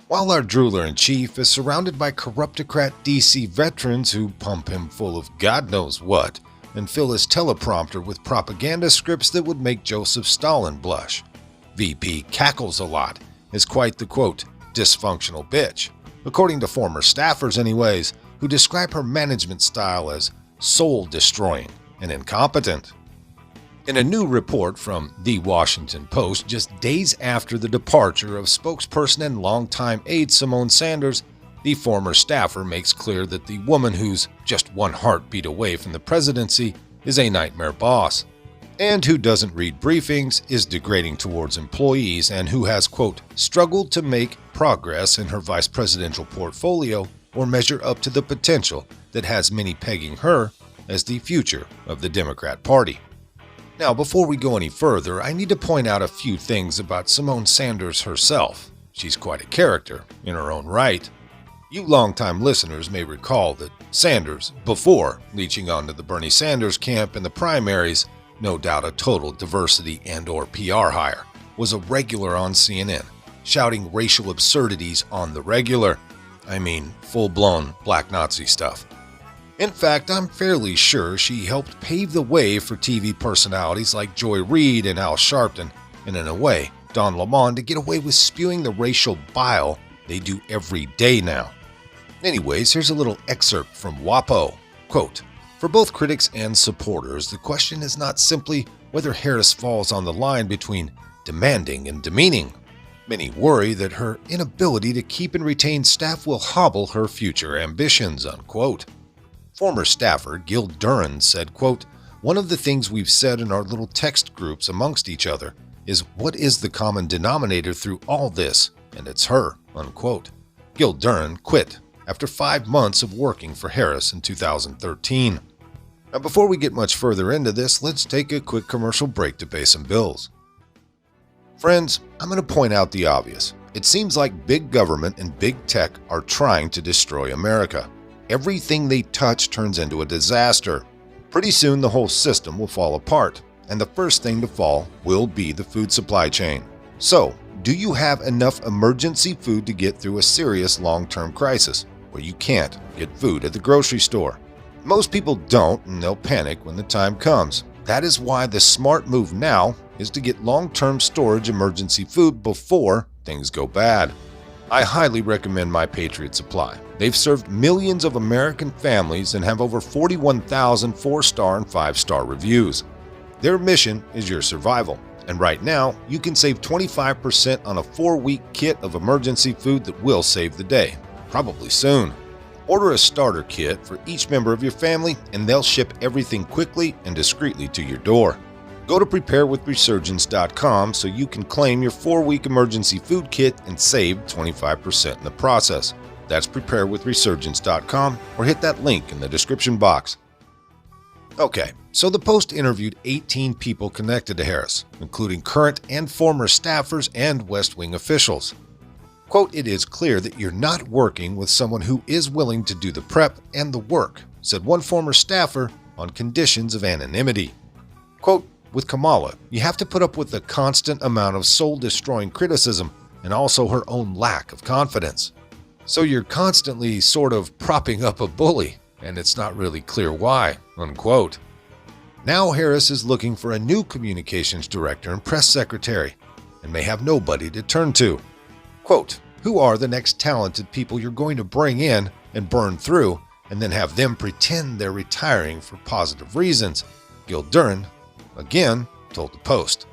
While our drooler-in-chief is surrounded by corruptocrat DC veterans who pump him full of God knows what and fill his teleprompter with propaganda scripts that would make Joseph Stalin blush. VP cackles a lot, is quite the quote, dysfunctional bitch, according to former staffers anyways, who describe her management style as soul-destroying and incompetent. In a new report from The Washington Post, just days after the departure of spokesperson and longtime aide Simone Sanders, the former staffer makes clear that the woman who's just one heartbeat away from the presidency is a nightmare boss, and who doesn't read briefings, is degrading towards employees, and who has, quote, struggled to make progress in her vice presidential portfolio or measure up to the potential that has many pegging her as the future of the Democrat Party. Now, before we go any further, I need to point out a few things about Simone Sanders herself. She's quite a character in her own right. You longtime listeners may recall that Sanders, before leeching onto the Bernie Sanders camp in the primaries, no doubt a total diversity and/or PR hire, was a regular on CNN, shouting racial absurdities on the regular. I mean, full-blown black Nazi stuff. In fact, I'm fairly sure she helped pave the way for TV personalities like Joy Reid and Al Sharpton, and in a way, Don Lemon, to get away with spewing the racial bile they do every day now. Anyways, here's a little excerpt from WAPO. Quote, for both critics and supporters, the question is not simply whether Harris falls on the line between demanding and demeaning. Many worry that her inability to keep and retain staff will hobble her future ambitions, unquote. Former staffer Gil Duran said, quote, one of the things we've said in our little text groups amongst each other is what is the common denominator through all this, and it's her, unquote. Gil Duran quit after 5 months of working for Harris in 2013. Now, before we get much further into this, let's take a quick commercial break to pay some bills. Friends, I'm going to point out the obvious. It seems like big government and big tech are trying to destroy America. Everything they touch turns into a disaster. Pretty soon the whole system will fall apart, and the first thing to fall will be the food supply chain. So, do you have enough emergency food to get through a serious long-term crisis where you can't get food at the grocery store? Most people don't, and they'll panic when the time comes. That is why the smart move now is to get long-term storage emergency food before things go bad. I highly recommend My Patriot Supply. They've served millions of American families and have over 41,000 4-star and 5-star reviews. Their mission is your survival, and right now you can save 25% on a 4-week kit of emergency food that will save the day, probably soon. Order a starter kit for each member of your family and they'll ship everything quickly and discreetly to your door. Go to preparewithresurgence.com so you can claim your 4-week emergency food kit and save 25% in the process. That's preparewithresurgence.com or hit that link in the description box. Okay, so the Post interviewed 18 people connected to Harris, including current and former staffers and West Wing officials. Quote, it is clear that you're not working with someone who is willing to do the prep and the work, said one former staffer on conditions of anonymity. Quote, with Kamala, you have to put up with a constant amount of soul-destroying criticism and also her own lack of confidence. So you're constantly sort of propping up a bully, and it's not really clear why, unquote. Now Harris is looking for a new communications director and press secretary, and may have nobody to turn to. Quote, who are the next talented people you're going to bring in and burn through, and then have them pretend they're retiring for positive reasons? Gil Duran, again, told the Post.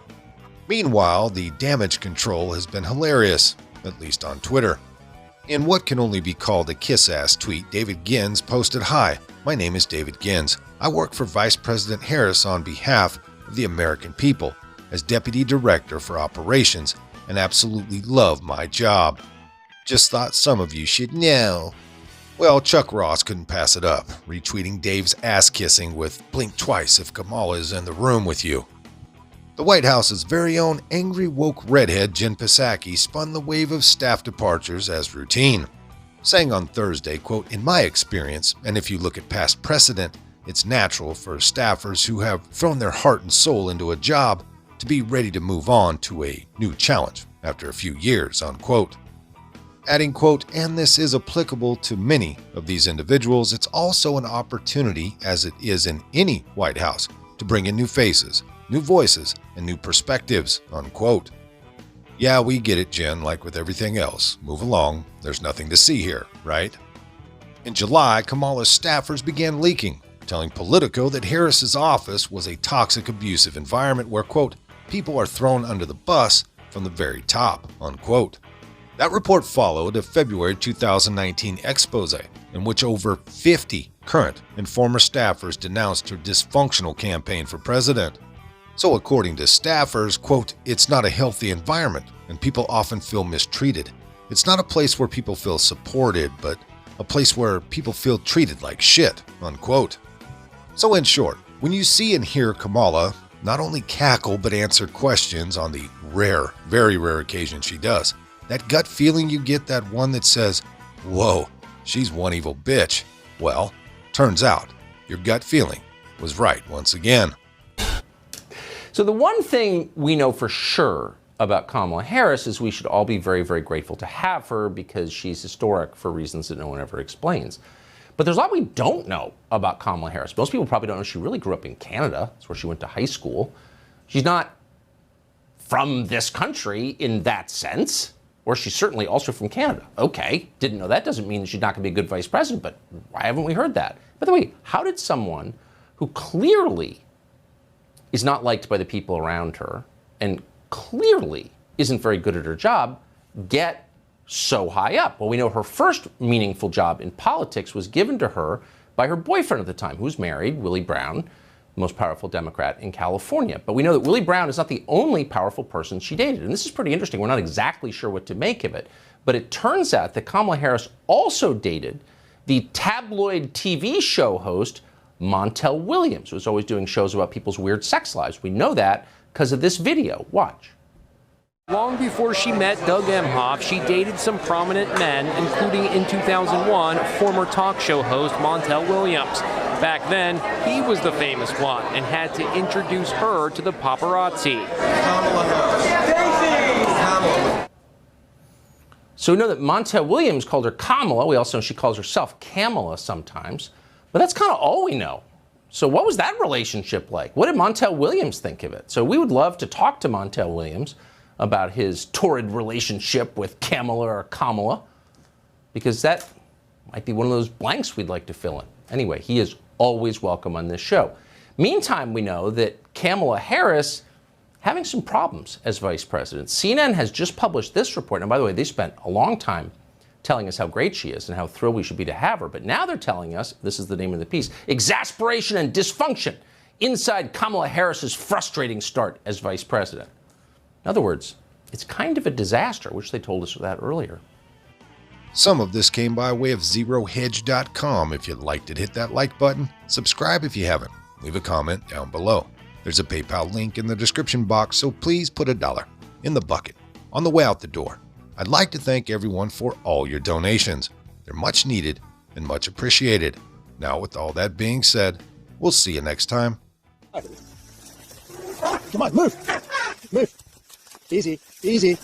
Meanwhile, the damage control has been hilarious, at least on Twitter. In what can only be called a kiss-ass tweet, David Gins posted, hi, my name is David Gins. I work for Vice President Harris on behalf of the American people as Deputy Director for Operations and absolutely love my job. Just thought some of you should know. Well, Chuck Ross couldn't pass it up, retweeting Dave's ass-kissing with blink twice if Kamala is in the room with you. The White House's very own angry woke redhead Jen Psaki spun the wave of staff departures as routine, saying on Thursday, quote, in my experience, and if you look at past precedent, it's natural for staffers who have thrown their heart and soul into a job to be ready to move on to a new challenge after a few years, unquote. Adding, quote, "And this is applicable to many of these individuals. It's also an opportunity, as it is in any White House, to bring in new faces, new voices, and new perspectives," unquote. Yeah, we get it, Jen, like with everything else. Move along. There's nothing to see here, right? In July, Kamala's staffers began leaking, telling Politico that Harris's office was a toxic, abusive environment where, quote, "people are thrown under the bus from the very top," unquote. That report followed a February 2019 expose in which over 50 current and former staffers denounced her dysfunctional campaign for president. So according to staffers, quote, "it's not a healthy environment and people often feel mistreated. It's not a place where people feel supported, but a place where people feel treated like shit," unquote. So in short, when you see and hear Kamala not only cackle but answer questions on the rare, very rare occasion she does, that gut feeling you get, that one that says, "Whoa, she's one evil bitch," well, turns out your gut feeling was right once again. So the one thing we know for sure about Kamala Harris is we should all be very, very grateful to have her because she's historic for reasons that no one ever explains. But there's a lot we don't know about Kamala Harris. Most people probably don't know she really grew up in Canada. That's where she went to high school. She's not from this country in that sense. Or she's certainly also from Canada. Okay, didn't know that. Doesn't mean that she's not going to be a good vice president, but why haven't we heard that? By the way, how did someone who clearly is not liked by the people around her and clearly isn't very good at her job get so high up? Well, we know her first meaningful job in politics was given to her by her boyfriend at the time, who's married, Willie Brown, most powerful Democrat in California. But we know that Willie Brown is not the only powerful person she dated. And this is pretty interesting. We're not exactly sure what to make of it. But it turns out that Kamala Harris also dated the tabloid TV show host Montel Williams, who was always doing shows about people's weird sex lives. We know that because of this video. Watch. Long before she met Doug Emhoff, she dated some prominent men, including in 2001, former talk show host Montel Williams. Back then, he was the famous one and had to introduce her to the paparazzi. So we know that Montel Williams called her Kamala. We also know she calls herself Kamala sometimes. But that's kind of all we know. So what was that relationship like? What did Montel Williams think of it? So we would love to talk to Montel Williams about his torrid relationship with Kamala, because that might be one of those blanks we'd like to fill in. Anyway, he is always welcome on this show. Meantime, we know that Kamala Harris having some problems as vice president. CNN has just published this report. And by the way, they spent a long time telling us how great she is and how thrilled we should be to have her. But now they're telling us, this is the name of the piece, exasperation and dysfunction inside Kamala Harris's frustrating start as vice president. In other words, it's kind of a disaster, which they told us that earlier. Some of this came by way of ZeroHedge.com. If you liked it, hit that like button. Subscribe if you haven't. Leave a comment down below. There's a PayPal link in the description box, so please put $1 in the bucket on the way out the door. I'd like to thank everyone for all your donations. They're much needed and much appreciated. Now, with all that being said, we'll see you next time. Come on, move. Move. Easy, easy.